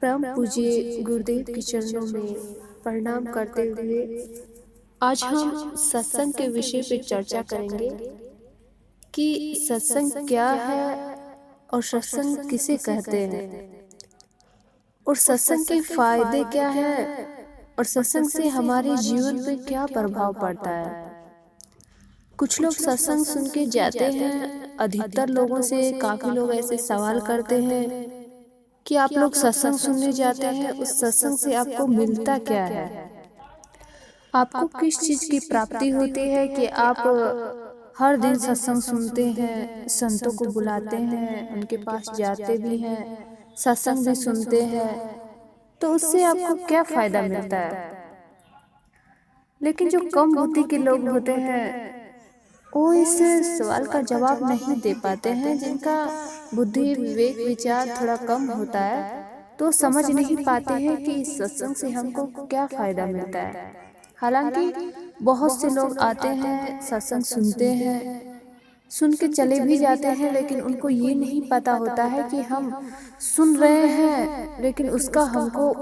परम पूज्य गुरुदेव के चरणों में प्रणाम करते हुए आज हम सत्संग के विषय पे चर्चा करेंगे कि सत्संग क्या है और सत्संग किसे कहते हैं और सत्संग के फायदे क्या है और सत्संग से हमारे जीवन पे क्या प्रभाव पड़ता है। कुछ लोग सत्संग सुन के जाते हैं। अधिकतर लोगों से काफी लोग ऐसे सवाल करते हैं कि आप लोग सत्संग सुनने जाते हैं, उस सत्संग से आपको मिलता क्या है, आपको किस चीज की प्राप्ति होती है कि आप हर दिन सत्संग सुनते हैं, संतों को बुलाते हैं, उनके पास जाते भी हैं, सत्संग भी सुनते हैं, तो उससे आपको क्या फायदा मिलता है। लेकिन जो कम बुद्धि के लोग होते हैं वो इस सवाल का जवाब नहीं दे पाते हैं। जिनका बुद्धि विवेक विचार थोड़ा कम होता है तो समझ नहीं पाते हैं कि इस सत्संग से हमको क्या फायदा मिलता है। हालांकि बहुत से लोग आते हैं, सत्संग सुनते हैं, सुन के चले भी जाते हैं, लेकिन उनको ये नहीं पता होता है कि हम सुन रहे हैं लेकिन उसका हमको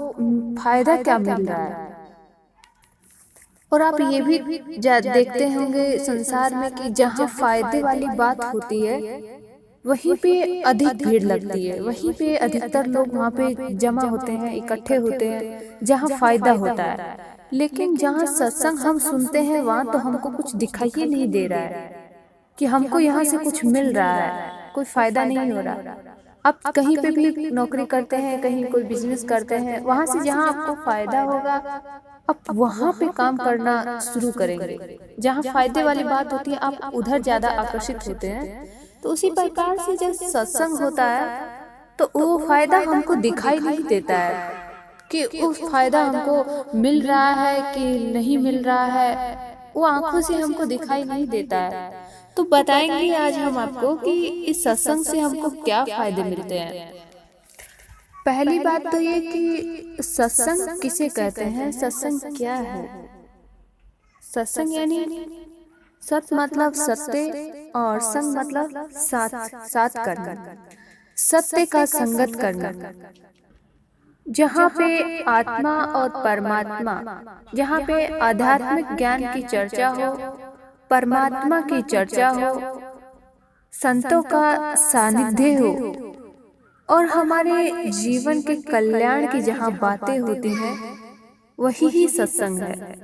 फायदा क्या मिल रहा है। और आप ये भी देखते होंगे संसार में कि जहाँ फायदे वाली बात होती है वहीं पे अधिक भीड़ लगती है, वहीं पे अधिकतर लोग वहाँ पे जमा होते हैं, इकट्ठे होते हैं जहाँ फायदा होता है। लेकिन जहाँ सत्संग हम सुनते हैं वहाँ तो हमको कुछ दिखाई ही नहीं दे रहा है कि हमको यहाँ से कुछ मिल रहा है, कोई फायदा नहीं हो रहा। आप कहीं पे भी नौकरी करते हैं, कहीं कोई बिजनेस करते हैं, वहां से जहां आपको फायदा होगा आप वहां पे काम करना शुरू करेंगे। जहां फायदे वाली बात होती है आप उधर ज्यादा आकर्षित होते हैं। तो उसी प्रकार से जब सत्संग होता है तो वो फायदा हमको दिखाई नहीं देता है कि उस फायदा हमको मिल रहा है कि नहीं मिल रहा है, वो आंखों से हमको दिखाई नहीं देता है। तो बताएंगे आज हम आपको कि इस सत्संग से हमको क्या फायदे मिलते हैं। पहली बात तो ये कि सत्संग किसे कहते हैं, सत्संग क्या है। सत्संग यानी सत मतलब सत्य और संग मतलब साथ साथ करना, सत्य का संगत करना, जहाँ पे आत्मा और परमात्मा, जहाँ पे आध्यात्मिक ज्ञान की चर्चा हो, परमात्मा की चर्चा हो, संतों का सानिध्य हो और हमारे जीवन के कल्याण की जहाँ बातें होती हैं वही ही सत्संग है।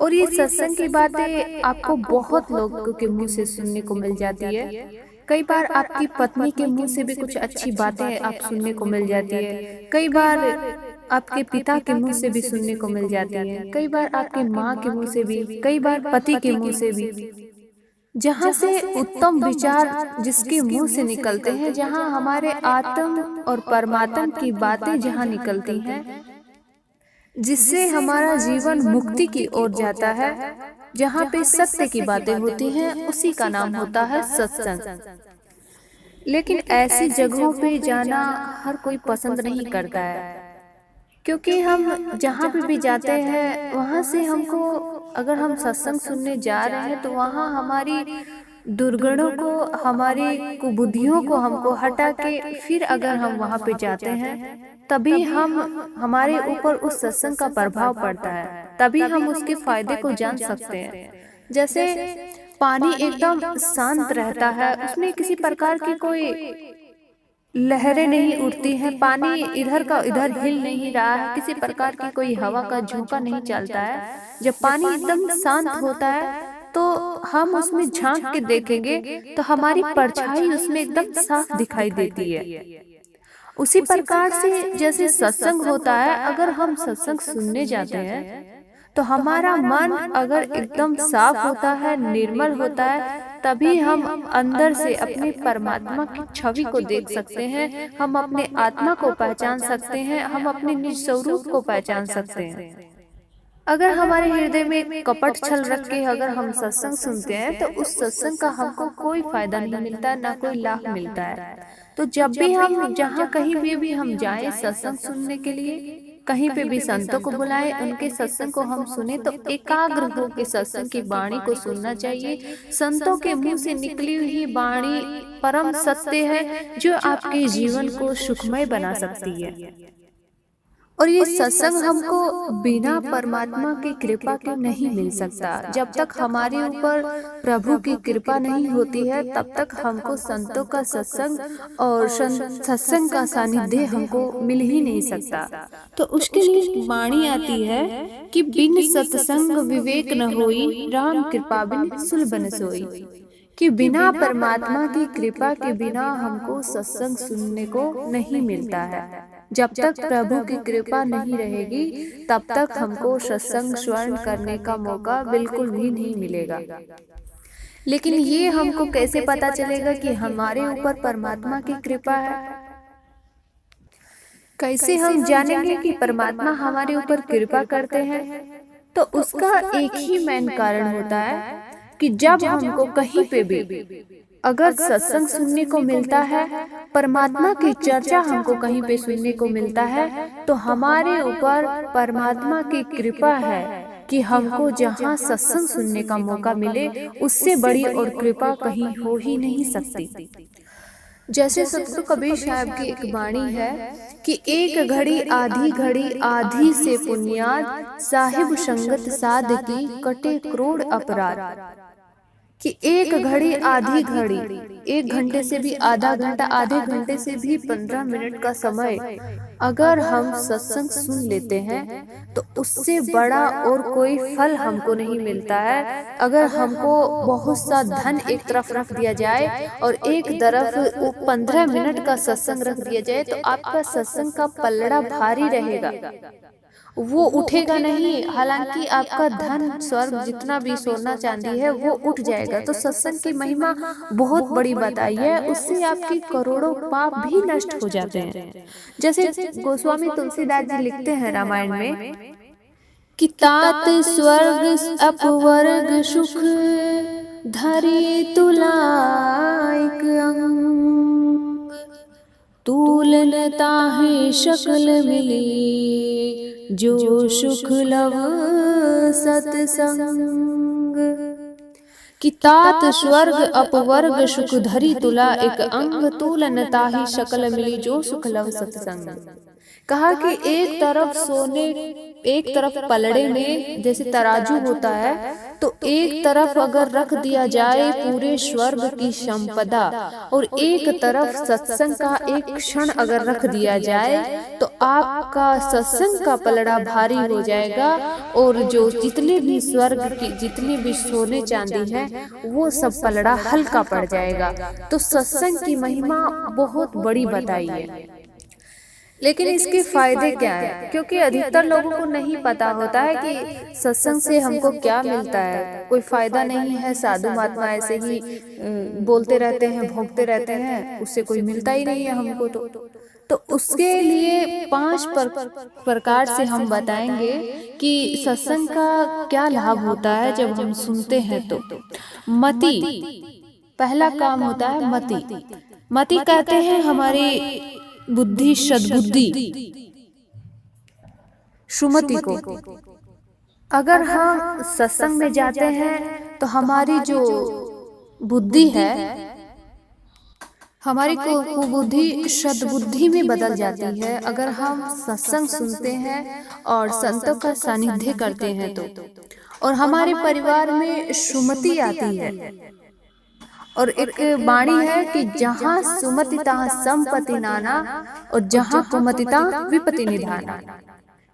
और ये सत्संग की बातें आपको बहुत लोगों के मुंह से सुनने को मिल जाती है। कई बार आपकी पत्नी के मुंह से भी कुछ अच्छी बातें आप सुनने को मिल जाती है, कई बार आपके पिता के मुंह से भी सुनने को मिल जाती है, कई बार आपके माँ के मुंह से भी, कई बार पति के मुंह से भी। जहाँ से उत्तम विचार जिसके मुंह से निकलते हैं, जहाँ हमारे आत्म और परमात्मा की बातें जहाँ निकलती हैं, जिससे हमारा जीवन मुक्ति की ओर जाता है, जहाँ पे सत्य की बातें होती हैं, उसी का नाम होता है सत्संग। लेकिन ऐसी जगहों पे जाना हर कोई पसंद नहीं करता है, क्योंकि हम जहाँ पे भी जाते हैं वहाँ से हमको, अगर हम सत्संग सुनने जा रहे हैं तो वहाँ हमारी दुर्गुणों को, हमारी कुबुद्धियों को हमको हटा के फिर अगर हम वहाँ पे जाते हैं तभी हमारे ऊपर उस सत्संग का प्रभाव पड़ता है, तभी हम उसके फायदे को जान सकते हैं। जैसे पानी एकदम शांत रहता है, उसमें किसी प्रकार की कोई लहरें नहीं उठती हैं, पानी इधर का इधर हिल नहीं रहा है, किसी प्रकार की कोई हवा का झोंका नहीं चलता है। जब पानी एकदम शांत होता है तो हम उसमें झांक के देखेंगे तो हमारी परछाई उसमें एकदम साफ दिखाई देती है। उसी प्रकार से जैसे सत्संग होता है, अगर हम सत्संग सुनने जाते हैं तो हमारा मन अगर एकदम साफ होता है, निर्मल होता है, तभी हम अंदर से अपने परमात्मा की छवि को देख सकते हैं, हम अपने आत्मा को पहचान सकते हैं, हम अपने निज स्वरूप को पहचान सकते हैं। अगर हमारे हृदय में कपट छल रख के अगर हम सत्संग सुनते हैं तो उस सत्संग का हमको कोई फायदा नहीं मिलता, ना कोई लाभ मिलता है। तो जब भी हम जहाँ कहीं भी हम जाएं सत्संग सुनने के लिए, कहीं पे भी संतों को बुलाएं, उनके सत्संग को हम सुने तो एकाग्र होकर सत्संग की वाणी को सुनना चाहिए। संतों के मुंह से निकली हुई वाणी परम सत्य है जो आपके जीवन को सुखमय बना सकती है। और ये सत्संग हमको बिना परमात्मा की कृपा के नहीं मिल सकता। जब तक हमारे ऊपर प्रभु की कृपा नहीं होती है तब तक हमको संतों का सत्संग और सत्संग का सानिध्य हमको मिल ही नहीं सकता। तो उसके लिए वाणी आती है कि बिन सत्संग विवेक न होई, राम कृपा बिन सुलभ न सोई। कि बिना परमात्मा की कृपा के बिना हमको सत्संग सुनने को नहीं मिलता है। जब तक प्रभु की कृपा नहीं रहेगी तब तक हमको सत्संग श्रवण करने का मौका बिल्कुल भी नहीं मिलेगा। लेकिन ये हमको कैसे पता चलेगा कि हमारे ऊपर परमात्मा की कृपा है? कैसे हम जानेंगे कि परमात्मा हमारे ऊपर कृपा करते हैं? तो उसका एक ही मेन कारण होता है कि जब हमको कहीं पे भी अगर सत्संग सुनने को मिलता है, परमात्मा की चर्चा हमको कहीं पे सुनने को मिलता है, तो हमारे ऊपर परमात्मा की कृपा है कि हमको जहाँ सत्संग सुनने का मौका मिले उससे बड़ी और कृपा कहीं हो ही नहीं सकती। जैसे सतगुरु कबीर साहब की एक वाणी है कि एक घड़ी आधी से पुण्याद, साहिब संगत साध की कटे करोड़ अपराध। कि एक घड़ी आधी घड़ी, एक घंटे से भी आधा घंटा, आधे घंटे से भी 15 मिनट का समय अगर हम सत्संग सुन लेते हैं तो उससे बड़ा और कोई फल हमको नहीं मिलता है। अगर हमको बहुत सा धन एक तरफ रख दिया जाए और एक तरफ वो 15 मिनट का सत्संग रख दिया जाए तो आपका सत्संग का पलड़ा भारी रहेगा, वो उठेगा नहीं। हालांकि आपका धन स्वर्ग जितना भी सोना चांदी है वो उठ जाएगा। तो सत्संग की महिमा बहुत बड़ी बताई है, उससे आपकी करोड़ों पाप भी नष्ट हो जाते हैं। जैसे गोस्वामी तुलसीदास जी लिखते हैं रामायण में कि तात स्वर्ग अपवर्ग सुख, धरी तुलाइक अंग, तूलन ताहि शकल मिली, जो सुख लव सतसंग। कि तात स्वर्ग अपवर्ग सुख, धरी तुला एक अंग, तूलन ताहि शकल मिली, जो सुख लव सतसंग। कहा कि एक तरफ सोने, एक तरफ पलड़े में जैसे तराजू होता है, तो एक तरफ अगर रख दिया जाए पूरे स्वर्ग की संपदा और एक तरफ सत्संग का एक क्षण अगर रख दिया जाए तो आपका सत्संग का पलड़ा भारी हो जाएगा और जो जितने भी स्वर्ग की जितने भी सोने चांदी है वो सब पलड़ा हल्का पड़ जाएगा। तो सत्संग की महिमा बहुत बड़ी बताई है। लेकिन इसके फायदे क्या है? क्योंकि अधिकतर लोगों को नहीं पता होता है कि सत्संग से हमको क्या मिलता है। कोई फायदा नहीं है, साधु महात्मा ऐसे ही बोलते रहते हैं, भोंकते रहते हैं, उससे कोई मिलता ही नहीं है हमको। तो उसके लिए 5 प्रकार से हम बताएंगे कि सत्संग का क्या लाभ होता है जब हम सुनते हैं। तो मति, पहला काम होता है मति। मति कहते हैं हमारी बुद्धि, सद्बुद्धि, सुमति को। अगर हम सत्संग में जाते हैं तो हमारी जो बुद्धि है, हमारी कुबुद्धि सद्बुद्धि में बदल जाती है अगर हम सत्संग सुनते हैं और संतों का सानिध्य करते हैं तो। और हमारे परिवार में सुमति आती है। और एक वाणी है कि जहाँ सुमति तहाँ संपत्ति नाना और जहाँ कुमति तहाँ विपत्ति निधाना।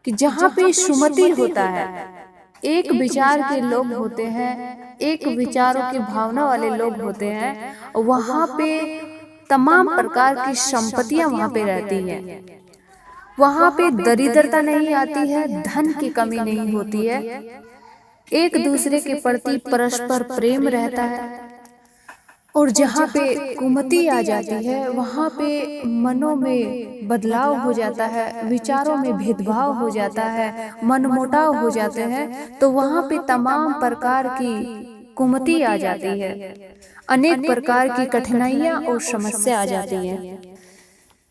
कि जहाँ पे सुमति होता है, एक विचार के लोग होते हैं, एक विचारों की भावना वाले लोग होते हैं, वहाँ पे तमाम प्रकार की संपत्तियां वहाँ पे रहती हैं। वहाँ पे दरिद्रता नहीं आती है, धन की कमी नहीं होती है, एक दूसरे के प्रति परस्पर प्रेम रहता है। और जहाँ पे कुमति आ जाती है वहाँ पे मनों में बदलाव हो जाता है, विचारों में भेदभाव हो जाता है, मनमुटाव हो जाते हैं। तो वहाँ पे तमाम प्रकार की कुमति आ जाती है, अनेक प्रकार की कठिनाइयाँ और समस्या आ जाती है।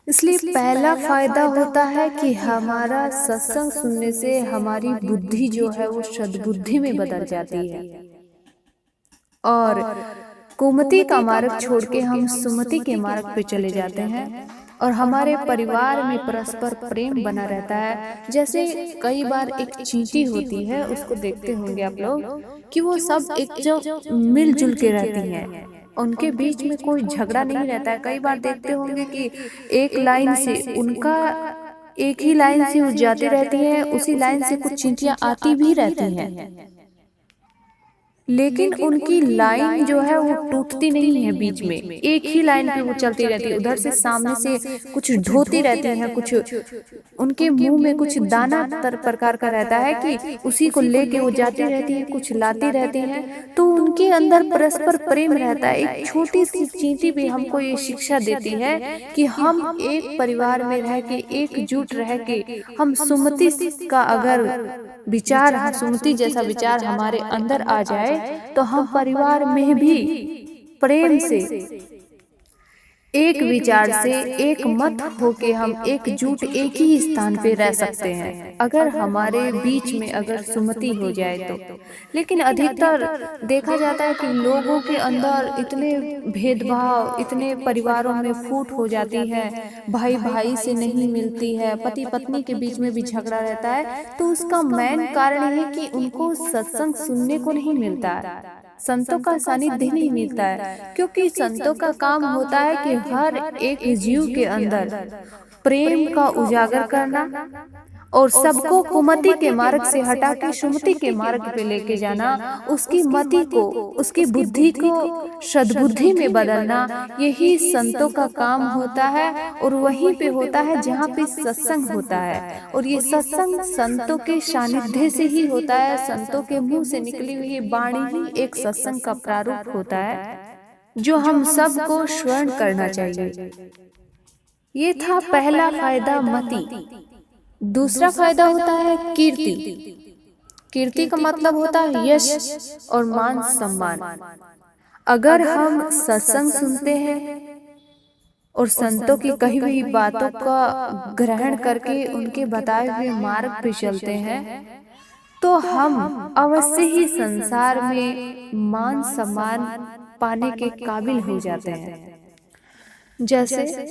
इसलिए पहला फायदा होता है कि हमारा सत्संग सुनने से हमारी बुद्धि जो है वो सद्बुद्धि में बदल जाती है और कुमति का मार्ग छोड़ के हम सुमति के मार्ग पे चले जाते हैं। और हमारे परिवार में परस्पर प्रेम बना रहता है। जैसे कई बार एक चींटी होती है, उसको देखते होंगे आप लोग कि वो सब एक जो मिलजुल के रहती हैं, उनके बीच में कोई झगड़ा नहीं रहता है। कई बार देखते होंगे कि एक लाइन से उनका एक ही लाइन से वो जाती रहती है, उसी लाइन से कुछ चींटियां आती भी रहती हैं, लेकिन उनकी लाइन जो है वो टूटती नहीं है, बीच में एक ही लाइन पे वो चलती रहती है। उधर से सामने से कुछ ढोती रहती है, कुछ उनके मुंह में कुछ दाना तर प्रकार का रहता है कि उसी को लेके वो जाती रहती है, कुछ लाती रहती हैं। तो उनके अंदर परस्पर प्रेम रहता है। एक छोटी सी चींटी भी हमको ये शिक्षा देती है कि हम एक परिवार में रह के, एकजुट रह के, हम सुमति का अगर विचार, सुमति जैसा विचार हमारे अंदर आ जाए तो हम परिवार में भी प्रेम से, एक विचार से, एक मत होके हम एकजुट एक ही स्थान पे रह सकते हैं, अगर हमारे बीच में अगर सुमति हो जाए तो। लेकिन अधिकतर देखा जाता है कि लोगों के अंदर इतने भेदभाव, इतने परिवारों में फूट हो जाती है, भाई भाई से नहीं मिलती है, पति पत्नी के बीच में भी झगड़ा रहता है। तो उसका मेन कारण है कि उनको सत्संग सुनने को नहीं मिलता है, संतों का सानिध्य नहीं मिलता है। क्योंकि संतों का काम होता है कि हर एक जीव के अंदर प्रेम का उजागर करना और सबको कुमति के मार्ग से हटा के सुमति के मार्ग पे लेके जाना, उसकी मति को, उसकी बुद्धि को सद्बुद्धि में बदलना, यही संतों का काम होता है। और वहीं पे होता है जहाँ पे सत्संग होता है, और ये सत्संग संतों के सानिध्य से ही होता है। संतों के मुंह से निकली हुई वाणी ही एक सत्संग का प्रारूप होता है, जो हम सबको स्मरण करना चाहिए। ये था पहला फायदा, मति। दूसरा फायदा होता है कीर्ति। कीर्ति का मतलब होता है यश और मान सम्मान। अगर हम सत्संग सुनते हैं और संतों की कही हुई बातों का ग्रहण करके उनके बताए हुए मार्ग पे चलते हैं, तो हम अवश्य ही संसार में मान सम्मान पाने के काबिल हो जाते हैं। जैसे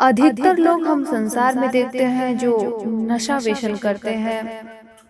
अधिकतर लोग हम संसार में देखते हैं जो नशा व्यसन करते हैं,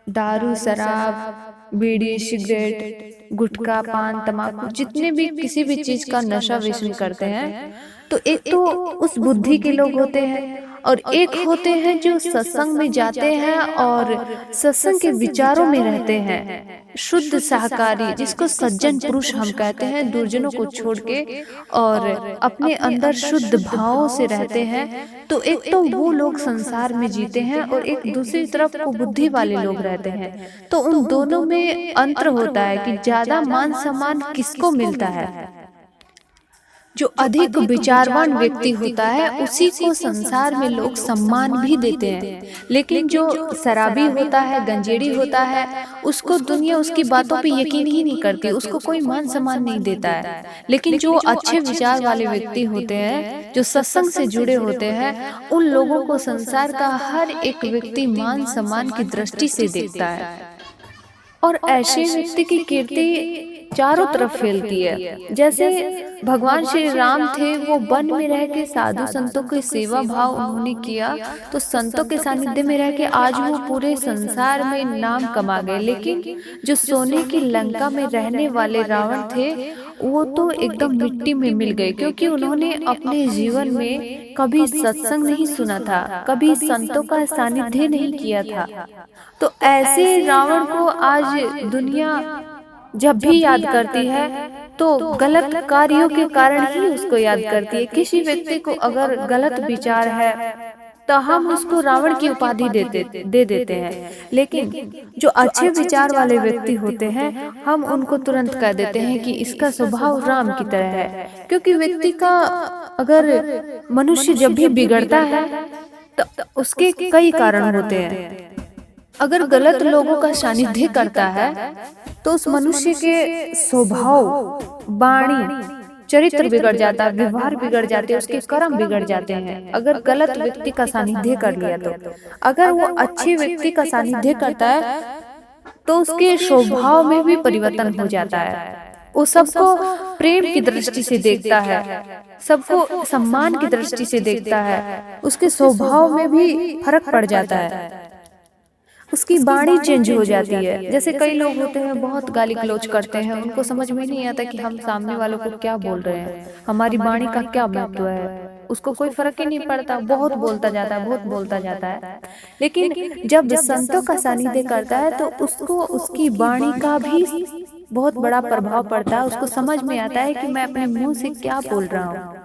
दारू, शराब, बीड़ी, सिगरेट, गुटखा, पान, तम्बाकू, जितने भी किसी भी चीज का नशा व्यसन करते हैं। तो एक तो उस बुद्धि के लोग होते हैं, और एक होते हैं जो सत्संग में जाते हैं और सत्संग के विचारों में रहते हैं, शुद्ध शाकाहारी, जिसको सज्जन पुरुष हम कहते हैं, दुर्जनों को छोड़ के और अपने अंदर शुद्ध भावों से रहते हैं। तो एक तो वो लोग संसार में जीते हैं, और एक दूसरी तरफ को बुद्धि वाले लोग रहते हैं। तो उन दोनों में अंतर होता है कि ज्यादा मान सम्मान किसको मिलता है। जो अधिक विचारवान व्यक्ति होता है उसी को संसार में लोग सम्मान भी देते हैं, लेकिन जो शराबी होता है, गंजेड़ी होता है, उसको दुनिया उसकी बातों पे यकीन ही नहीं करती, उसको कोई मान सम्मान नहीं देता है। लेकिन जो अच्छे विचार वाले व्यक्ति होते हैं, जो सत्संग से जुड़े होते हैं, उन लोगों को संसार का हर एक व्यक्ति मान सम्मान की दृष्टि से देखता है। और ऐसे व्यक्ति की कीर्ति चारों तरफ फैलती है। जैसे भगवान श्री राम थे, वो वन में रह के साधु संतों के सेवा भाव उन्होंने किया, तो संतों के सानिध्य में रह के आज वो पूरे संसार में नाम कमा गए। लेकिन जो सोने की लंका में रहने वाले रावण थे, वो तो एकदम मिट्टी में मिल गए, क्योंकि उन्होंने अपने जीवन में कभी सत्संग नहीं सुना था, कभी संतों का सानिध्य नहीं किया था। तो ऐसे रावण को आज दुनिया जब भी याद करती है तो गलत कार्यों के कारण ही उसको याद करती है। किसी व्यक्ति को अगर गलत विचार है तो हम उसको रावण की उपाधि दे देते हैं, लेकिन जो अच्छे विचार वाले व्यक्ति होते हैं, हम उनको तुरंत कह देते हैं कि इसका स्वभाव राम की तरह है। क्योंकि व्यक्ति का, अगर मनुष्य जब भी बिगड़ता है तो उसके कई कारण होते हैं। अगर गलत लोगों का सानिध्य करता है तो उस मनुष्य के स्वभाव, वाणी, चरित्र बिगड़ जाता है, व्यवहार बिगड़ जाते हैं, उसके कर्म बिगड़ जाते हैं। अगर गलत व्यक्ति का सानिध्य कर लिया तो, अगर वो अच्छे व्यक्ति का सानिध्य करता है तो उसके स्वभाव में भी परिवर्तन हो जाता है। वो सबको प्रेम की दृष्टि से देखता है, सबको सम्मान की दृष्टि से देखता है, उसके स्वभाव में भी फर्क पड़ जाता है, उसकी वाणी चेंज हो जाती है। जैसे कई लोग होते हैं बहुत गाली गलौज करते हैं, उनको समझ में नहीं आता कि हम सामने वालों को क्या बोल रहे हैं, हमारी वाणी का क्या महत्व है, उसको कोई फर्क ही नहीं पड़ता, बहुत बोलता जाता है, बहुत बोलता जाता है। लेकिन जब संतों का सानिध्य करता है तो उसको उसकी वाणी का भी बहुत बड़ा प्रभाव पड़ता है, उसको समझ में आता है कि मैं अपने मुंह से क्या बोल रहा हूँ,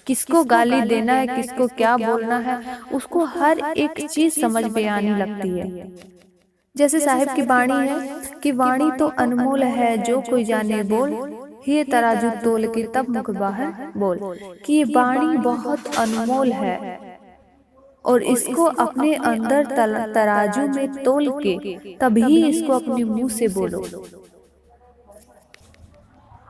किसको गाली देना है, किसको क्या बोलना है, उसको हर एक चीज समझ में आने लगती है। जैसे साहिब की वाणी है कि वाणी तो अनमोल है जो कोई जाने बोल, ये तराजू तोल के तब मुख बाहर बोल, कि ये वाणी बहुत अनमोल है और इसको अपने अंदर तराजू में तोल के तभी इसको अपने मुंह से बोलो।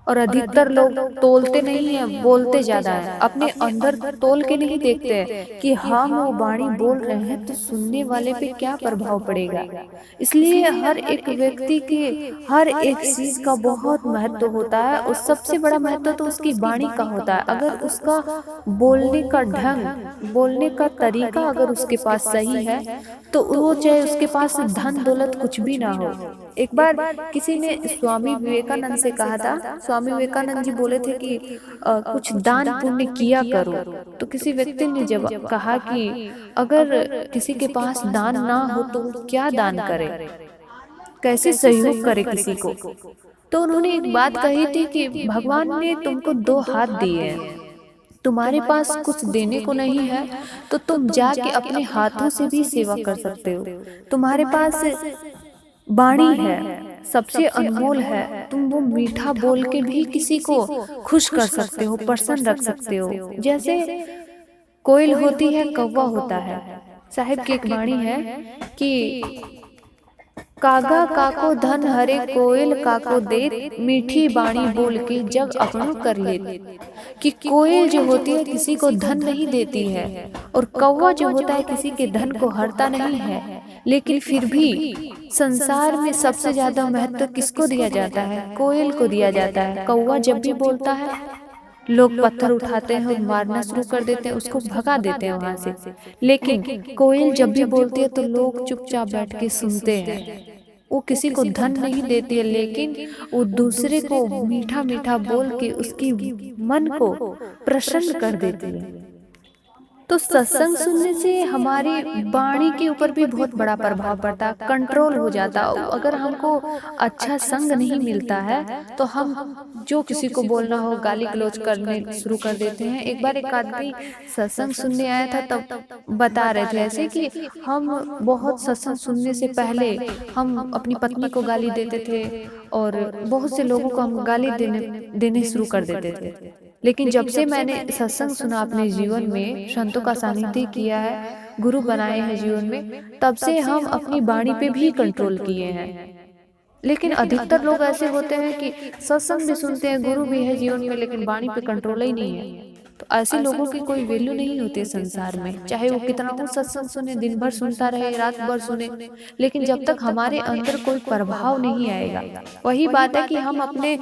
और अधिकतर लोग तोलते नहीं है, बोलते ज्यादा है, अपने अंदर तोल के नहीं देखते हैं कि हम वो वाणी बोल रहे हैं तो सुनने वाले पे क्या प्रभाव पड़ेगा। इसलिए हर एक व्यक्ति के हर एक चीज का बहुत महत्व होता है, उस सबसे बड़ा महत्व तो उसकी वाणी का होता है। अगर उसका बोलने का ढंग, बोलने का तरीका अगर उसके पास सही है तो वो चाहे उसके पास धन दौलत कुछ भी ना हो। एक बार किसी ने स्वामी विवेकानंद से कहा था, स्वामी विवेकानंद जी बोले थे कि कुछ दान पुण्य किया करो। तो किसी व्यक्ति ने जब कहा कि अगर किसी के पास दान ना हो तो वो क्या दान करे, कैसे सहयोग करे किसी को। तो उन्होंने एक बात कही थी कि भगवान ने तुमको दो हाथ दिए हैं, तुम्हारे पास कुछ देने को नहीं है तो तुम जाके अपने हाथों से भी सेवा कर सकते हो। तुम्हारे पास वाणी है, सबसे अनमोल है, तुम वो मीठा बोल के भी किसी को खुश कर सकते हो, प्रसन्न रख सकते हो। जैसे कोयल होती है, कौवा होता है। साहिब की एक वाणी है कि कागा काको धन हरे कोयल काको दे, मीठी बाणी बोल के जग अपनों कर ले। कि कोयल जो होती है किसी को धन नहीं देती है और कौवा जो होता है किसी के धन को हरता नहीं है, लेकिन फिर भी संसार में सबसे ज्यादा महत्व किसको दिया जाता है? कोयल को दिया जाता है। कौवा जब भी बोलता है लोग पत्थर उठाते हैं और मारना शुरू कर देते हैं, उसको भगा देते हैं वहां से। लेकिन कोयल जब भी बोलती है तो लोग चुपचाप बैठ के सुनते हैं। वो किसी को धन नहीं देती है, लेकिन वो दूसरे को मीठा मीठा बोल के उसकी मन को प्रसन्न कर देती है। तो सत्संग सुनने से हमारी वाणी के ऊपर भी बहुत बड़ा प्रभाव पड़ता है, कंट्रोल हो जाता है। अगर हमको अच्छा संग नहीं मिलता है तो हम जो किसी को बोलना हो गाली गलौज करने शुरू कर देते हैं। एक बार एक आदमी सत्संग सुनने आया था तब बता रहे थे ऐसे कि हम बहुत सत्संग सुनने से पहले हम अपनी पत्नी को गाली देते थे और बहुत से लोगों को हम गाली देने शुरू कर देते थे। लेकिन जब से मैंने सत्संग सुना अपने जीवन में, संतों का सानिध्य किया है, गुरु बनाए हैं जीवन में, तब से हम अपनी वाणी पे भी कंट्रोल किए हैं। लेकिन अधिकतर लोग ऐसे होते हैं कि सत्संग भी सुनते हैं, गुरु भी है जीवन में, लेकिन वाणी पे कंट्रोल ही नहीं है। तो ऐसे लोगों की कोई वैल्यू नहीं होती है संसार में, चाहे वो कितना हो सत्संग सुने, दिन भर सुनता रहे, रात भर सुने, लेकिन जब तक हमारे अंदर कोई प्रभाव नहीं आएगा। वही बात है कि हम अपने,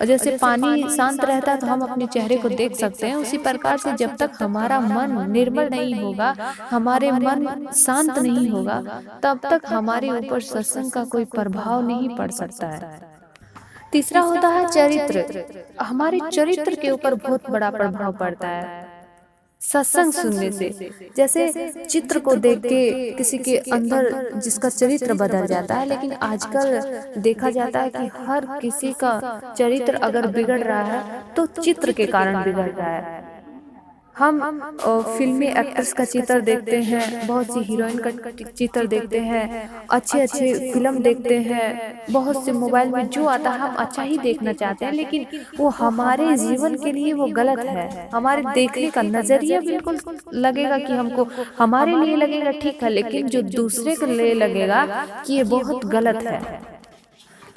जैसे पानी शांत रहता है तो हम अपने चेहरे को देख सकते हैं, उसी प्रकार से जब तक हमारा मन निर्मल नहीं होगा, हमारे मन शांत नहीं होगा, तब तक हमारे ऊपर सत्संग का कोई प्रभाव नहीं पड़ सकता है। तीसरा होता है चरित्र। हमारे चरित्र के ऊपर बहुत बड़ा प्रभाव पड़ता है सत्संग सुनने से। जैसे चित्र को देख के किसी के अंदर जिसका चरित्र बदल जाता है, लेकिन आजकल देखा जाता है कि हर किसी का चरित्र अगर बिगड़ रहा है तो चित्र के कारण बिगड़ रहा है। हम फिल्मी एक्ट्रेस का चित्र देखते हैं, बहुत सी हीरोइन का चित्र देखते हैं, अच्छे अच्छे फिल्म देखते हैं, बहुत से मोबाइल में जो आता है हम अच्छा ही देखना चाहते हैं, लेकिन वो हमारे जीवन के लिए वो गलत है। हमारे देखने का नजरिया बिल्कुल लगेगा कि हमको, हमारे लिए लगेगा ठीक है, लेकिन जो दूसरे के लिए लगेगा कि ये बहुत गलत है।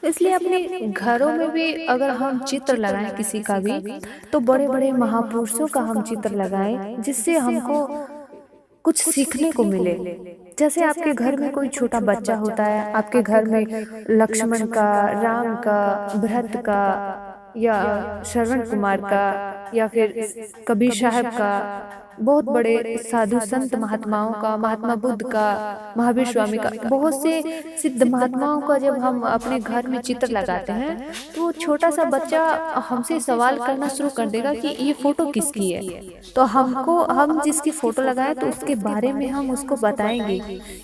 इसलिए अपने घरों में भी अगर हम चित्र लगाएं किसी का भी, तो बड़े बड़े महापुरुषों का हम चित्र लगाएं, जिससे हमको कुछ सीखने को मिले। जैसे आपके घर में कोई छोटा बच्चा होता है, आपके घर में लक्ष्मण का, राम का, भरत का, या श्रवण कुमार का या फिर कबीर साहब का, बहुत बड़े साधु संत महात्माओं का, महात्मा बुद्ध का, महावीर स्वामी का, बहुत से सिद्ध महात्माओं का जब हम अपने घर में चित्र लगाते हैं तो छोटा सा बच्चा हमसे सवाल करना शुरू कर देगा कि ये फोटो किसकी है। तो हम जिसकी फोटो लगाए तो उसके बारे में हम उसको बताएंगे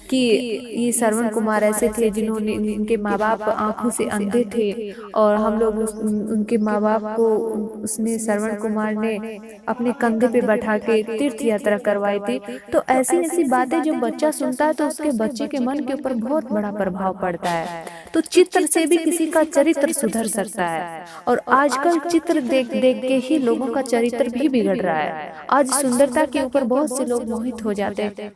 कि ये श्रवण कुमार ऐसे थे जिन्होंने, इनके माँ बाप आंखों से अंधे थे और हम लोग उनके माँ बाप को उसने श्रवण कुमार ने अपने कंधे पे बैठा के तीर्थ यात्रा करवाई थी। तो ऐसी ऐसी बातें जो बच्चा सुनता है तो उसके बच्चे के मन के ऊपर बहुत बड़ा प्रभाव पड़ता है। तो चित्र से भी किसी का चरित्र सुधर सकता है। और आजकल चित्र देख देख के ही लोगों का चरित्र भी बिगड़ रहा है। आज सुंदरता के ऊपर बहुत से लोग मोहित हो जाते हैं।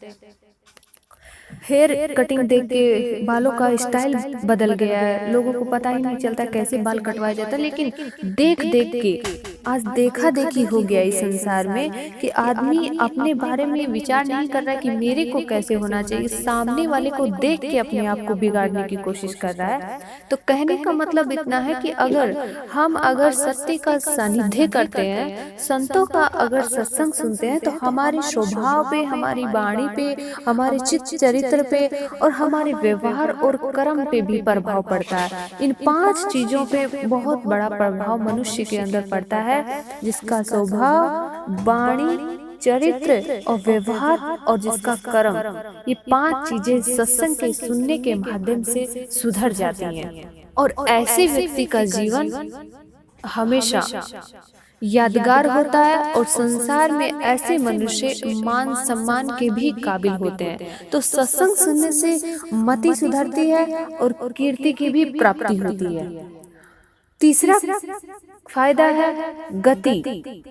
हेयर कटिंग देख के बालों का स्टाइल बदल गया है, लोगों को पता ही नहीं चलता कैसे बाल कटवाया जाता है। लेकिन देख देख के आज देखा देखी हो गया इस संसार में कि आदमी अपने बारे में विचार नहीं कर रहा कि मेरे को कैसे होना चाहिए, सामने वाले को देख के अपने आप को बिगाड़ने की कोशिश कर रहा है। तो कहने का मतलब इतना है कि अगर सत्य का सानिध्य करते हैं, संतों का अगर सत्संग सुनते हैं, तो हमारे स्वभाव पे, हमारी वाणी पे, हमारे चित्त चरित्र पे और हमारे व्यवहार और कर्म पे भी प्रभाव पड़ता है। इन 5 चीजों पे बहुत बड़ा प्रभाव मनुष्य के अंदर पड़ता है, जिसका स्वभाव, वाणी, चरित्र और व्यवहार और जिसका कर्म, ये 5 चीजें सत्संग के सुनने के माध्यम से सुधर जाती हैं। और ऐसे व्यक्ति का जीवन हमेशा यादगार होता है और संसार में ऐसे मनुष्य मान सम्मान के भी काबिल होते हैं। तो सत्संग सुनने से मति सुधरती है और कीर्ति की भी प्राप्ति होती है। तीसरा फायदा है गति।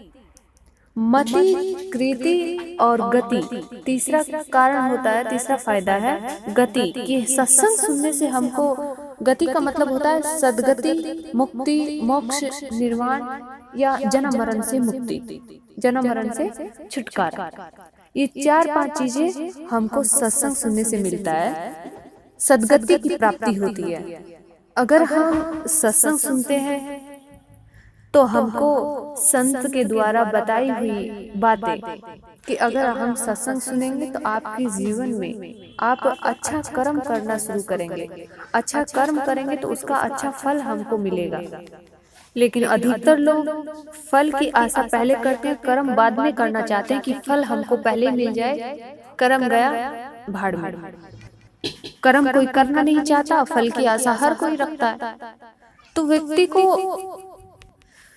मति, कृति और गति तीसरा कारण होता है, तीसरा फायदा है गति। कि सत्संग सुनने से हमको, गति का मतलब होता है सद्गति, मुक्ति, मोक्ष, निर्वाण या जन्म मरण से मुक्ति, जन्म मरण से छुटकारा। ये 4-5 चीजें हमको सत्संग सुनने से मिलता है। सद्गति की प्राप्ति होती है। अगर हम सत्संग सुनते हैं तो हमको संत के द्वारा बताई हुई बातें, कि अगर हम सत्संग सुनेंगे तो आपके जीवन में आप अच्छा कर्म करना शुरू करेंगे। अच्छा कर्म करेंगे तो उसका अच्छा फल हमको मिलेगा। लेकिन अधिकतर लोग फल की आशा पहले करते हैं, कर्म बाद में करना चाहते हैं कि फल हमको पहले मिल जाए। कर्म गया भाड़ में। कर्म कोई करना नहीं चाहता, फल की आशा हर कोई रखता है। तो व्यक्ति को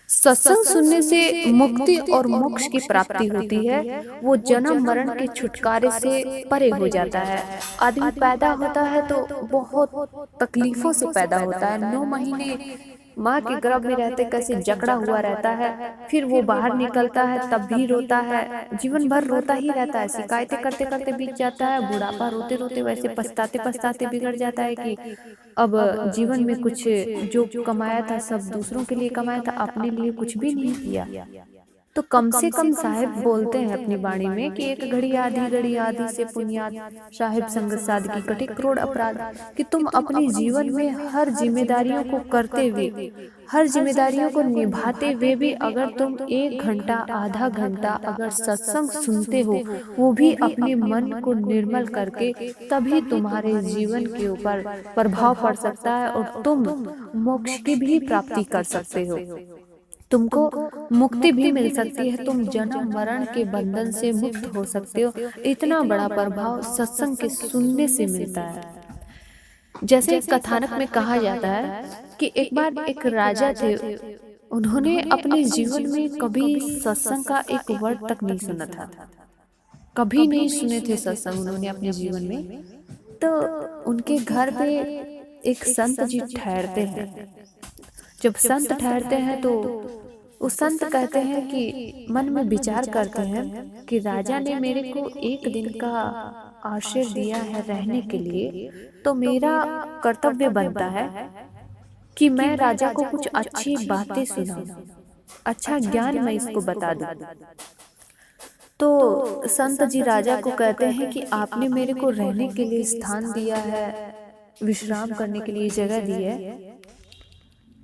सत्संग सुनने से मुक्ति और मोक्ष की प्राप्ति होती है। वो जन्म मरण के छुटकारे से परे हो जाता है। आदमी पैदा होता है तो बहुत तकलीफों से पैदा होता है। 9 महीने माँ के गर्भ में रहते कैसे जकड़ा हुआ रहता है, फिर वो बाहर निकलता है तब भी रोता है, जीवन भर रोता ही रहता है। शिकायतें करते करते बीत जाता है। बुढ़ापा रोते रोते वैसे पछताते पछताते बिगड़ जाता है कि अब जीवन में कुछ जो कमाया था सब दूसरों के लिए कमाया था, अपने लिए कुछ भी नहीं किया। तो कम से कम साहिब बोलते हैं अपनी वाणी में कि एक घड़ी आधी से पुण्यात साहिब संगत सादगी कटे करोड़ अपराध। कि तुम अपने जीवन में हर जिम्मेदारियों को करते हुए, हर जिम्मेदारियों को निभाते हुए भी अगर तुम 1 घंटा आधा घंटा अगर सत्संग सुनते हो, वो भी अपने मन को निर्मल करके, तभी तुम्हारे जीवन के ऊपर प्रभाव पड़ सकता है और तुम मोक्ष की भी प्राप्ति कर सकते हो। तुमको मुक्ति भी मिल सकती है, तुम जन्म मरण के बंधन से मुक्त हो सकते हो। इतना बड़ा प्रभाव सत्संग के सुनने से मिलता है। जैसे कथानक में कहा जाता है कि एक बार एक राजा थे, उन्होंने अपने जीवन में कभी सत्संग का एक वर्ड तक नहीं सुना था, कभी नहीं सुने थे सत्संग उन्होंने अपने जीवन में। तो उनके घर पे एक संत जी ठहरते हैं। जब संत ठहरते हैं तो उस संत कहते हैं कि मन में विचार करते हैं कि राजा ने मेरे को 1 दिन का आश्रय दिया है रहने के लिए, तो मेरा कर्तव्य बनता है कि मैं राजा को कुछ अच्छी बातें सुनाऊं, अच्छा ज्ञान मैं इसको बता दूं। तो संत जी राजा को कहते हैं कि आपने मेरे को रहने के लिए स्थान दिया है, विश्राम करने के लिए जगह दी है,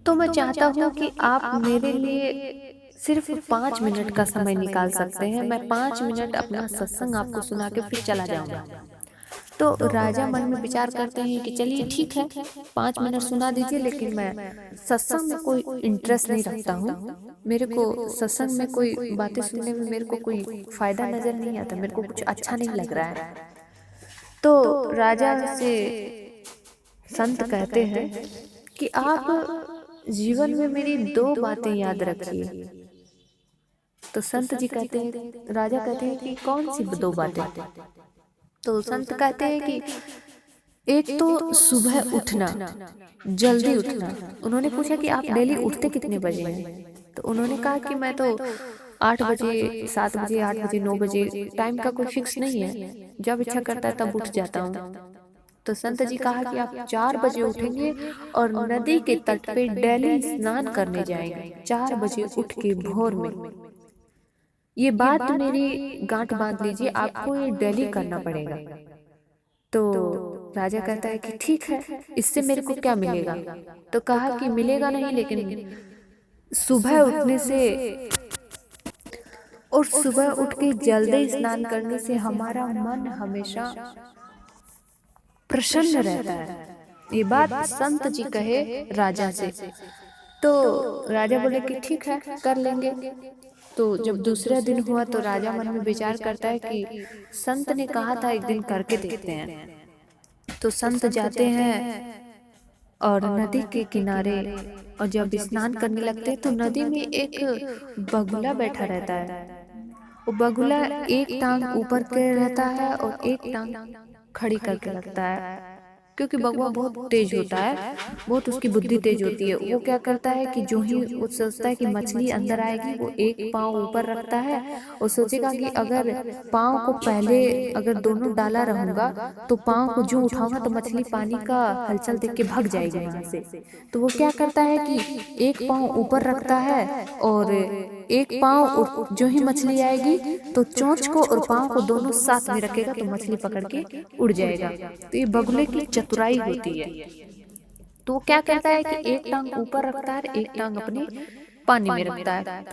तो मैं चाहता हूँ कि आप मेरे लिए सिर्फ 5 मिनट का समय निकाल सकते हैं। मैं 5 मिनट अपना सत्संग आपको सुना के फिर चला जाऊंगा। तो राजा मन में विचार करते हैं कि चलिए ठीक है, 5 मिनट सुना दीजिए, लेकिन मैं सत्संग में कोई इंटरेस्ट नहीं रखता हूँ। मेरे को सत्संग में कोई बातें सुनने में मेरे को कोई फायदा नजर नहीं आता, मेरे को कुछ अच्छा नहीं लग रहा है। तो राजा से संत कहते हैं कि आप जीवन में मेरी 2 बातें याद रखिए। तो संत जी कहते हैं, राजा कहते हैं कि कौन सी 2 बातें? तो संत कहते हैं कि एक तो सुबह उठना, जल्दी उठना। उन्होंने पूछा कि आप डेली उठते कितने बजे हैं? तो उन्होंने कहा कि मैं तो 8 बजे, 7 बजे, 8 बजे, 9 बजे, टाइम का कोई फिक्स नहीं है, जब इच्छा करता है तब उठ जाता हूँ। तो संत जी कहा कि आप 4 बजे उठेंगे और नदी के तट पे डेली स्नान करने जाएंगे, 4 बजे उठ के भोर में। ये बात मेरी गांठ बांध लीजिए, आपको ये डेली करना पड़ेगा। तो राजा कहता है कि ठीक है, इससे मेरे को क्या मिलेगा? तो कहा कि मिलेगा नहीं, लेकिन सुबह उठने से और सुबह उठ के जल्दी स्नान करने से हमारा मन हमेशा प्रसन्न रहता है। ये बात संत जी कहे राजा से। तो राजा बोले कि ठीक है, कर लेंगे। तो जब दूसरा दिन हुआ तो राजा मन में विचार करता है कि संत ने कहा था एक दिन करके देखते हैं। तो संत जाते हैं और नदी के किनारे, और जब स्नान करने लगते हैं तो नदी में एक बगुला बैठा रहता है। वो बगुला एक टांग ऊपर के रहता है और एक टांग खड़ी करके रखता है, क्योंकि बगुआ बहुत तेज होता है, बहुत उसकी बुद्धि तेज होती है। वो क्या करता है कि जो ही वो सोचता है कि मछली अंदर आएगी, वो एक पाँव ऊपर रखता है और सोचेगा कि अगर पाँव को पहले अगर दोनों डाला रहूंगा तो पाँव को जो उठाऊंगा तो मछली पानी का हलचल देख के भाग जाएगी वहां से। तो वो क्या करता है कि एक पाँव ऊपर रखता है और एक पाँव जो ही मछली आएगी तो चोंच को और पाँव को दोनों साथ में रखेगा तो मछली पकड़ के उड़ जाएगा। तो ये बगुले की चतुराई होती है। तो वो क्या कहता है कि एक टांग ऊपर रखता है, एक टांग अपने पानी में रखता है।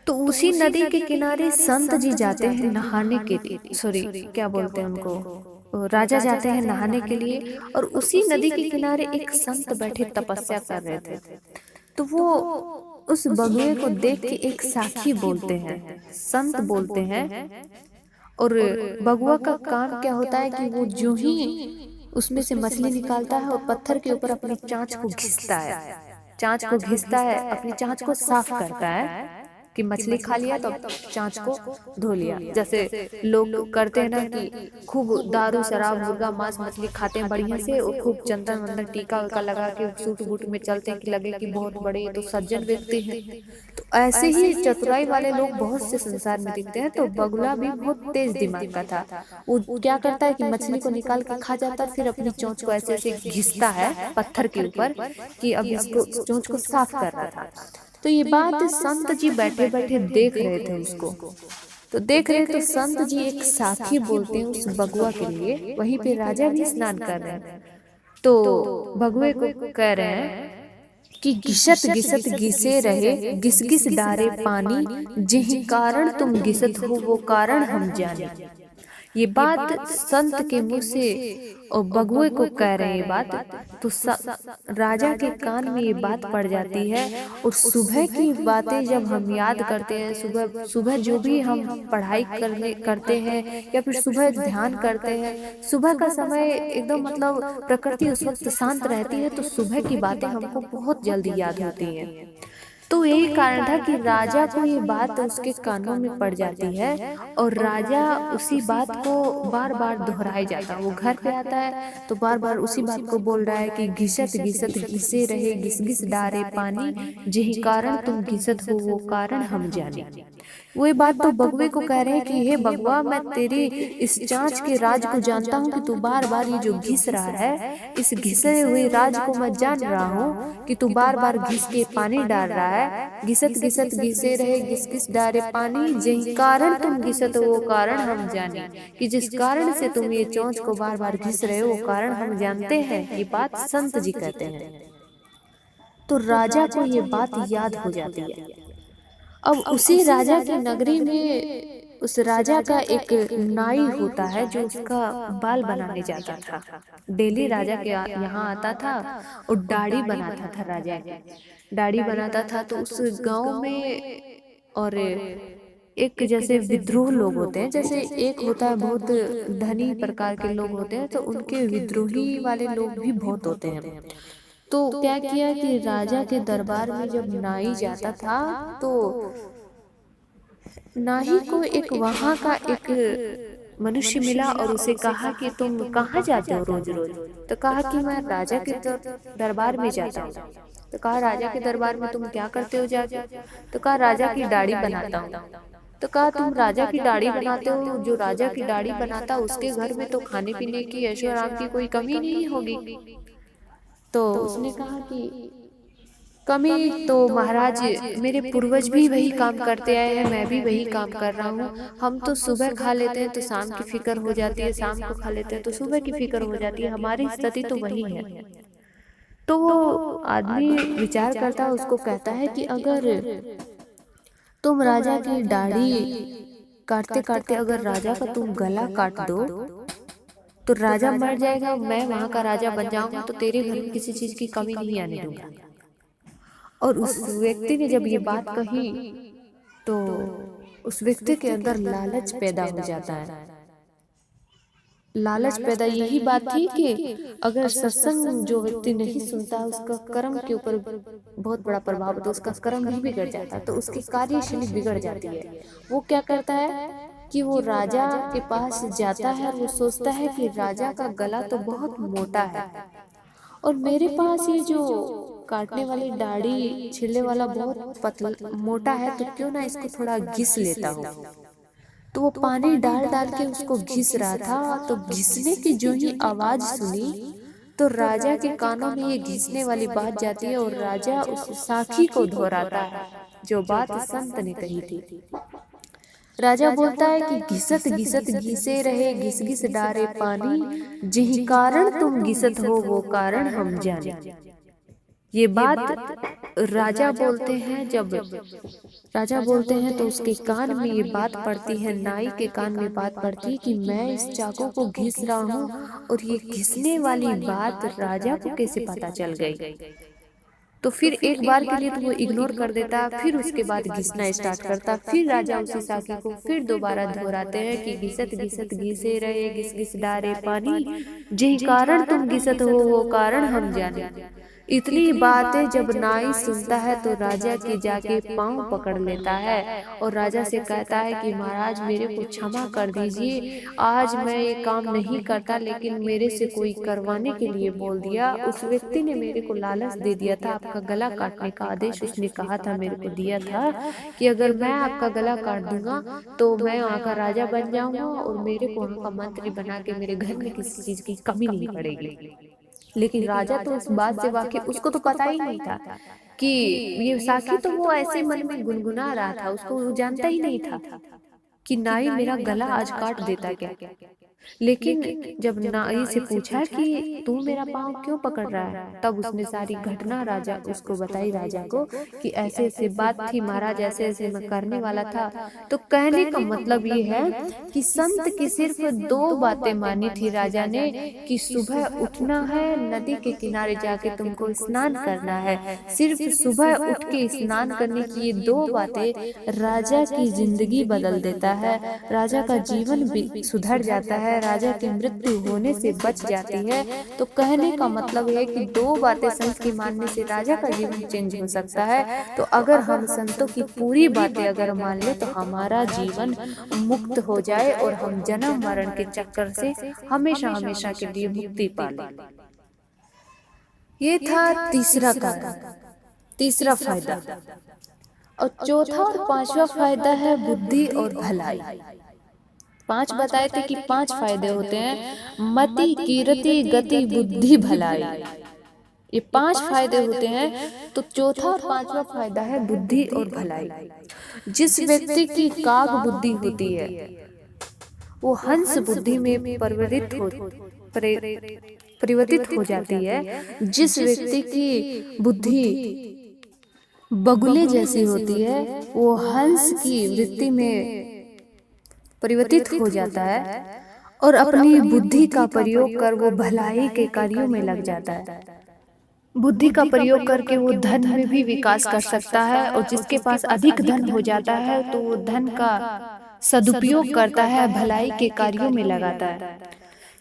तो उसी नदी के किनारे संत जी जाते हैं नहाने के लिए, सॉरी क्या बोलते हैं उनको, राजा जाते हैं नहाने के लिए। और उसी नदी के किनारे एक संत बैठे तपस्या कर रहे थे। तो वो उस बगुए को देख के एक साखी बोलते हैं, संत बोलते हैं। और बगुआ का काम क्या होता है कि वो जो ही उसमें से मछली निकालता है और पत्थर के ऊपर अपनी चांच को घिसता है, चांच को घिसता है, अपनी चांच को साफ करता है कि मछली खा लिया तो चांच को धो लिया। जैसे लोग करते हैं ना कि खूब दारू शराब मुर्गा मांस मछली खाते हैं बढ़िया से, और खूब चंदन वंदन टीका उका लगा के सूट बूट में चलते हैं कि लगे कि बहुत बड़े तो सज्जन व्यक्ति हैं। तो ऐसे ही चतुराई वाले लोग बहुत से संसार में दिखते हैं। तो बगुला भी बहुत तेज दिमाग का था। वो क्या करता है कि मछली को निकाल के खा जाता है, फिर अपनी चोंच को ऐसे ऐसे घिसता है पत्थर के ऊपर कि अब इसको चोंच को साफ कर रहा था। तो ये बात संत जी बैठे बैठे देख रहे थे उसको। तो देख रहे तो संत जी एक साखी बोलते हैं उस बगुआ के लिए। वहीं पे राजा भी स्नान कर रहे हैं। तो बगुए को कह रहे हैं कि घिसत घिसत घिसे रहे घिस घिस डारे पानी, जिहि कारण तुम घिसत हो वो कारण हम जाने। ये बात संत के मुंह से और बगुए को कह रहे हैं ये बात। तो राजा के कान में ये बात पड़ जाती है। और सुबह की बातें जब हम याद करते हैं, सुबह सुबह जो भी हम पढ़ाई करते हैं या फिर सुबह ध्यान करते हैं, सुबह का समय एकदम मतलब प्रकृति उस वक्त शांत रहती है, तो सुबह की बातें हमको बहुत जल्दी याद होती हैं। तो यही कारण था कि राजा को ये बात उसके कानों में पड़ जाती है और राजा उसी बात को बार बार दोहराई जाता है। वो घर पे आता है तो बार बार उसी बात को बोल रहा है कि घिसत घिसत घिसे रहे घिस घिस डारे पानी, जिहि कारण तुम घिसत हो वो कारण हम जाने। वही बात तो बगुए को कह रहे हैं कि हे बगुआ, मैं तेरी इस चांच के राज को जानता हूँ कि तू बार बार ये जो घिस रहा है, इस घिसे हुए राज को मैं जान रहा हूँ कि तू बार बार घिस के पानी डाल रहा है। घिसत घिसत घिसे रहे घिस घिस डारे पानी, जिहि कारण तुम घिसत वो कारण हम जाने। कि जिस कारण से तुम ये चोंच को बार बार घिस रहे हो वो कारण हम जानते हैं। ये बात संत जी कहते हैं। तो राजा को ये बात याद हो जाती है। अब उसी राजा की नगरी में उस राजा का एक नाई होता है जो उसका बाल बनाने जाता था। डेली राजा के यहाँ आता था और दाढ़ी बनाता था राजा की। दाढ़ी बनाता था तो उस गांव में, और एक जैसे विद्रोह लोग होते हैं, जैसे एक होता है बहुत धनी प्रकार के लोग होते हैं, तो उनके विद्रोही वाले लोग भी बहुत होते हैं। तो क्या किया कि राजा के दरबार में जब नाई जाता था तो नाई को एक वहां का एक मनुष्य मिला और उसे कहा कि तुम कहाँ जाते हो रोज रोज। तो कहा कि मैं राजा के दरबार में जाता हूँ। तो कहा राजा के दरबार में तुम क्या करते हो जाके। तो कहा राजा की दाढ़ी बनाता हूँ। तो कहा तुम राजा की दाढ़ी बनाते हो, जो राजा की दाढ़ी बनाता उसके घर में तो खाने पीने की ऐशो आराम की कोई कमी नहीं होगी। तो उसने कहा कि कमी तो महाराज मेरे पूर्वज भी वही काम करते आए हैं, मैं भी वही काम कर रहा हूँ। हम तो सुबह खा लेते हैं तो शाम की फिक्र हो जाती है, शाम को खा लेते हैं तो सुबह की फिक्र हो जाती है, हमारी स्थिति तो वही है। तो वो आदमी विचार करता है, उसको कहता है कि अगर तुम राजा की दाढ़ी काटते काटते अगर राजा का तुम गला काट दो तो राजा मर जाएगा, मैं वहां का राजा बन जाऊंगा, तो तेरे घर में किसी चीज की कमी नहीं आने दूंगा। और उस व्यक्ति ने जब ये बात कही तो उस व्यक्ति के अंदर लालच पैदा हो जाता है। लालच पैदा यही बात थी कि अगर सत्संग जो व्यक्ति नहीं सुनता उसका कर्म के ऊपर बहुत बड़ा प्रभाव होता है, उसका कर्म भी बिगड़ जाता है, तो उसकी कार्यशैली बिगड़ जाती है। वो क्या करता है कि वो राजा के पास जाता है और वो सोचता है कि राजा का गला तो बहुत मोटा है और मेरे पास ये जो काटने वाली दाढ़ी छिलने वाला बहुत पतला मोटा है, तो क्यों ना इसको थोड़ा घिस लेता हूँ। तो वो पानी डाल डाल के उसको घिस रहा था, तो घिसने की जो ही आवाज सुनी तो राजा के कानों में ये घिसने वाली बात जाती है और राजा उस साखी को दोहराता है जो बात संत ने कही थी। राजा बोलता है कि घिसत घिसत घिसे रहे घिस घिस डारे पानी, जिहि कारण तुम घिसत हो वो कारण हम जाने। ये बात राजा बोलते हैं। जब राजा बोलते हैं तो उसके कान में ये बात पड़ती है, नाई के कान में बात पड़ती है कि मैं इस चाकू को घिस रहा हूँ, और ये घिसने वाली बात राजा को कैसे पता चल गई। तो फिर एक बार के लिए तो वो इग्नोर कर देता, फिर उसके बाद घिसना स्टार्ट करता। फिर राजा उसी साकी को फिर दोबारा दोहराते हैं कि घिसत घिसत घिसे रहे घिस घिस डारे पानी, जिहि कारण तुम घिसत हो वो कारण हम जाने। इतनी बातें जब नाई सुनता है तो राजा की जाके पांव पकड़ लेता है और राजा से कहता है कि महाराज मेरे को क्षमा कर दीजिए, आज मैं ये काम नहीं करता, लेकिन मेरे से कोई करवाने के लिए बोल दिया। उस व्यक्ति ने मेरे को लालच दे दिया था, आपका गला काटने का आदेश उसने कहा था, मेरे को दिया था कि अगर मैं आपका गला काट दूंगा तो मैं वहाँ का राजा बन जाऊंगा और मेरे को वहाँ का मंत्री बना के मेरे घर में किसी चीज की कमी नहीं पड़ेगी। लेकिन राजा तो उस बात से वाकिफ, उसको तो पता ही नहीं था कि ये साखी तो वो ऐसे मन में गुनगुना रहा था, उसको वो जानता ही नहीं था कि नाई मेरा गला आज काट देता क्या। लेकिन जब नाई से पूछा कि तू मेरा पाँव क्यों पकड़ रहा है, तब उसने सारी घटना राजा उसको बताई, राजा को कि ऐसे ऐसे बात थी महाराज, ऐसे ऐसे मैं करने वाला था। तो कहने का मतलब ये है कि संत की सिर्फ दो बातें मानी थी राजा ने, कि सुबह उठना है, नदी के किनारे जाके तुमको स्नान करना है। सिर्फ सुबह उठ के स्नान करने की ये दो बातें राजा की जिंदगी बदल देता है, राजा का जीवन भी सुधर जाता है, राजा की मृत्यु होने से बच जाती है। तो कहने का मतलब है कि दो बातें संत की मानने से राजा का जीवन चेंज हो सकता है। तो अगर हम संतों की पूरी बातें अगर मान ले तो हमारा जीवन मुक्त हो जाए और हम जन्म मरण के चक्कर से हमेशा हमेशा के लिए मुक्ति पा लें। ये था तीसरा कारण, तीसरा फायदा। और चौथा और पांचवा फायदा है बुद्धि और भलाई। पांच बताए थे कि पांच फायदे होते हैं, मति कीर्ति गति बुद्धि भलाई, ये पांच फायदे होते हैं। तो चौथा और पांचवा फायदा है बुद्धि और भलाई। जिस व्यक्ति की काग बुद्धि होती है वो हंस बुद्धि में परिवर्तित हो जाती है। जिस व्यक्ति की बुद्धि बगुले जैसी होती है वो हंस की वृत्ति में परिवर्तित हो जाता है और अपनी बुद्धि का प्रयोग कर वो भलाई के कार्यों में लग जाता है। बुद्धि का प्रयोग करके वो धन में भी विकास कर सकता है और जिसके पास अधिक धन हो जाता है तो वो धन का सदुपयोग करता है, भलाई के कार्यों में लगाता है,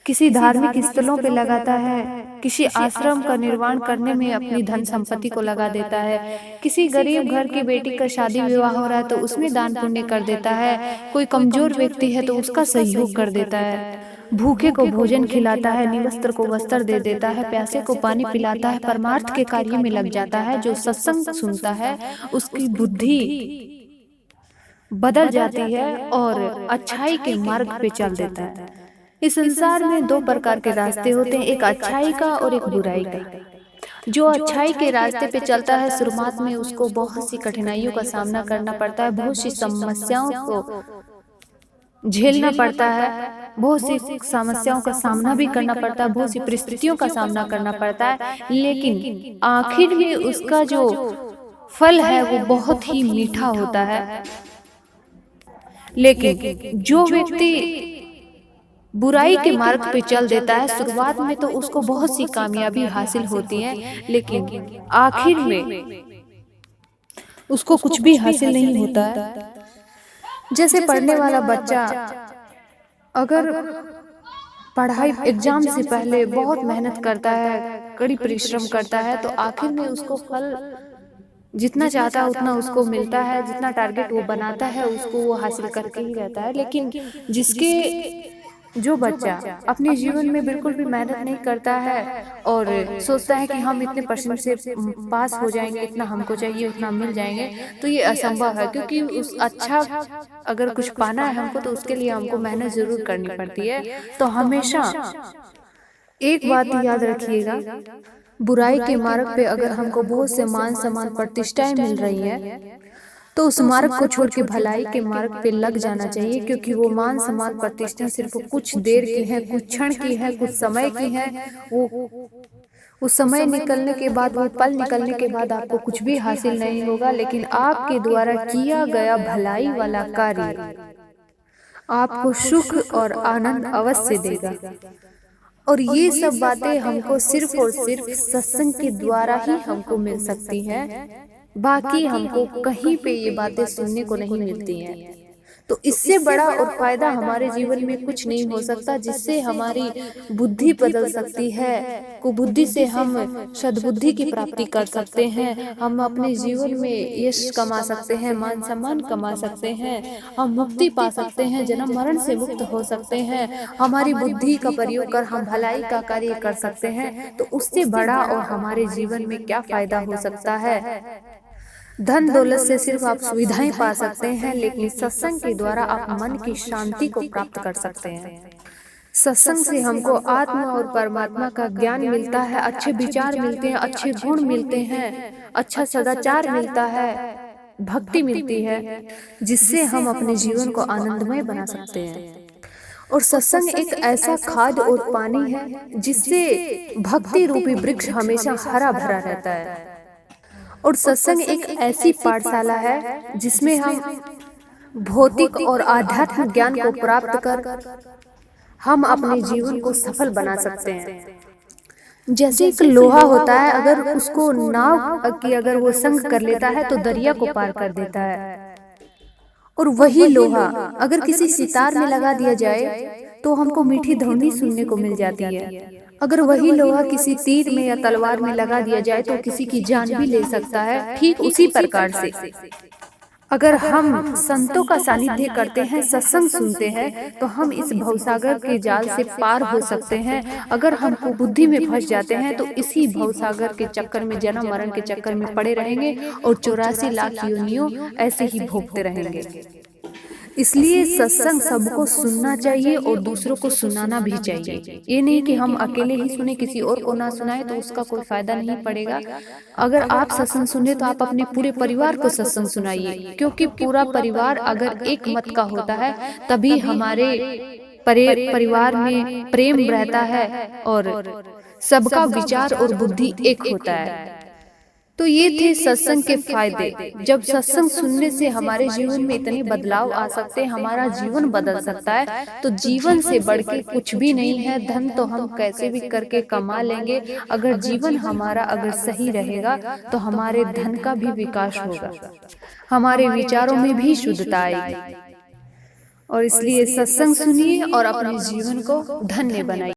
किसी धार्मिक स्थलों पे लगाता है, किसी आश्रम का निर्माण करने में अपनी धन संपत्ति को लगा देता है, किसी गरीब घर की बेटी का शादी विवाह हो रहा है तो उसमें दान पुण्य कर देता है, कोई कमजोर व्यक्ति है तो उसका सहयोग कर देता है, भूखे को भोजन खिलाता है, निवस्त्र को वस्त्र दे देता है, प्यासे को पानी पिलाता है, परमार्थ के कार्य में लग जाता है। जो सत्संग सुनता है उसकी बुद्धि बदल जाती है और अच्छाई के मार्ग पे चल देता है। इस संसार में दो प्रकार के रास्ते होते हैं, एक अच्छाई का और एक बुराई का। जो अच्छाई के रास्ते पे चलता है शुरुआत में उसको बहुत सी कठिनाइयों का सामना करना पड़ता है, बहुत सी समस्याओं को झेलना पड़ता है, बहुत सी समस्याओं का सामना भी करना पड़ता है, बहुत सी परिस्थितियों का सामना करना पड़ता है, लेकिन आखिर में उसका जो फल है वो बहुत ही मीठा होता है। लेकिन जो व्यक्ति बुराई के मार्ग पे चल देता है शुरुआत में तो उसको बहुत सी कामयाबी हासिल होती है, लेकिन आखिर में उसको कुछ भी हासिल नहीं होता है। जैसे पढ़ने वाला बच्चा अगर पढ़ाई एग्जाम से पहले बहुत मेहनत करता है, कड़ी परिश्रम करता है तो आखिर में उसको फल जितना चाहता है उतना उसको मिलता है, जितना टारगेट वो बनाता है उसको वो हासिल करके ही रहता है। लेकिन जिसके जो बच्चा अपने जीवन में बिल्कुल भी मेहनत नहीं करता है और सोचता है कि हम इतने परसेंट से पास हो जाएंगे, इतना हमको चाहिए उतना मिल जाएंगे, तो ये असंभव है। क्योंकि उस अच्छा अगर कुछ पाना है हमको तो उसके लिए हमको मेहनत जरूर करनी पड़ती है। तो हमेशा एक बात याद रखिएगा, बुराई के मार्ग पे अगर हमको बहुत से मान सम्मान प्रतिष्ठाएं मिल रही है तो उस मार्ग को छोड़ के भलाई के मार्ग पे लग जाना चाहिए। क्योंकि वो मान सम्मान प्रतिष्ठा सिर्फ कुछ देर की है, कुछ क्षण की है, कुछ समय की है। वो उस समय निकलने के बाद, वो पल निकलने के बाद आपको कुछ भी हासिल नहीं होगा। लेकिन आपके द्वारा किया गया भलाई वाला कार्य आपको सुख और आनंद अवश्य देगा। और ये सब बातें हमको सिर्फ और सिर्फ सत्संग के द्वारा ही हमको मिल सकती हैं, बाकी हमको कहीं पे ये बातें सुनने को नहीं मिलती हैं। तो इससे बड़ा और फायदा हमारे जीवन में कुछ नहीं हो सकता, जिससे हमारी बुद्धि बदल सकती है। कुबुद्धि से हम सद्बुद्धि की प्राप्ति कर सकते हैं, हम अपने जीवन में यश कमा सकते हैं, मान सम्मान कमा सकते हैं, हम मुक्ति पा सकते हैं, जन्म मरण से मुक्त हो सकते हैं। हमारी बुद्धि का प्रयोग कर हम भलाई का कार्य कर सकते हैं। तो उससे बड़ा और हमारे जीवन में क्या फायदा हो सकता है। धन दौलत से सिर्फ आप सुविधाएं पा सकते हैं, लेकिन सत्संग के द्वारा आप मन की शांति को प्राप्त कर सकते हैं। सत्संग से हमको आत्मा और परमात्मा का ज्ञान मिलता है, अच्छे विचार मिलते हैं, अच्छे गुण मिलते हैं, अच्छा सदाचार मिलता है, भक्ति मिलती है, जिससे हम अपने जीवन को आनंदमय बना सकते हैं। और सत्संग एक ऐसा खाद और पानी है जिससे भक्ति रूपी वृक्ष हमेशा हरा भरा रहता है। और सत्संग एक ऐसी पाठशाला है जिसमें हम भौतिक और आध्यात्मिक ज्ञान को प्राप्त कर हम अपने जीवन को सफल बना सकते हैं। जैसे एक लोहा होता है, अगर उसको नाव की अगर वो संग कर लेता है तो दरिया को पार कर देता है। और वही लोहा अगर किसी सितार में लगा दिया जाए तो हमको मीठी ध्वनि सुनने को मिल जाती है। अगर वही लोहा किसी तीर में या तलवार में लगा दिया जाए तो किसी की जान भी ले सकता है। ठीक उसी प्रकार से अगर हम संतों का सानिध्य करते हैं, सत्संग सुनते हैं, तो हम इस भवसागर के जाल से पार हो सकते हैं। अगर हम बुद्धि में फंस जाते हैं तो इसी भवसागर के चक्कर में, जन्म मरण के चक्कर में पड़े रहेंगे और 84 लाख योनियों ऐसे ही भोगते रहेंगे। इसलिए सत्संग सबको सुनना चाहिए और दूसरों को सुनाना भी चाहिए। ये नहीं कि हम अकेले ही सुने, किसी और को ना सुनाए तो उसका कोई फायदा नहीं पड़ेगा। अगर आप सत्संग सुने तो आप अपने पूरे परिवार को सत्संग सुनाइए, क्योंकि पूरा परिवार अगर एक मत का होता है तभी हमारे परिवार में प्रेम रहता है और सबका विचार और बुद्धि एक होता है। तो ये थे सत्संग के फायदे। जब सत्संग सुनने से हमारे जीवन में इतने बदलाव आ सकते हैं, हमारा जीवन बदल सकता है, तो जीवन से बढ़ के कुछ भी नहीं है। धन तो हम कैसे भी करके कमा लेंगे, अगर जीवन हमारा अगर सही रहेगा तो हमारे धन का भी विकास होगा, हमारे विचारों में भी शुद्धता आएगी। और इसलिए सत्संग सुनिए और अपने जीवन को धन्य बनाइए।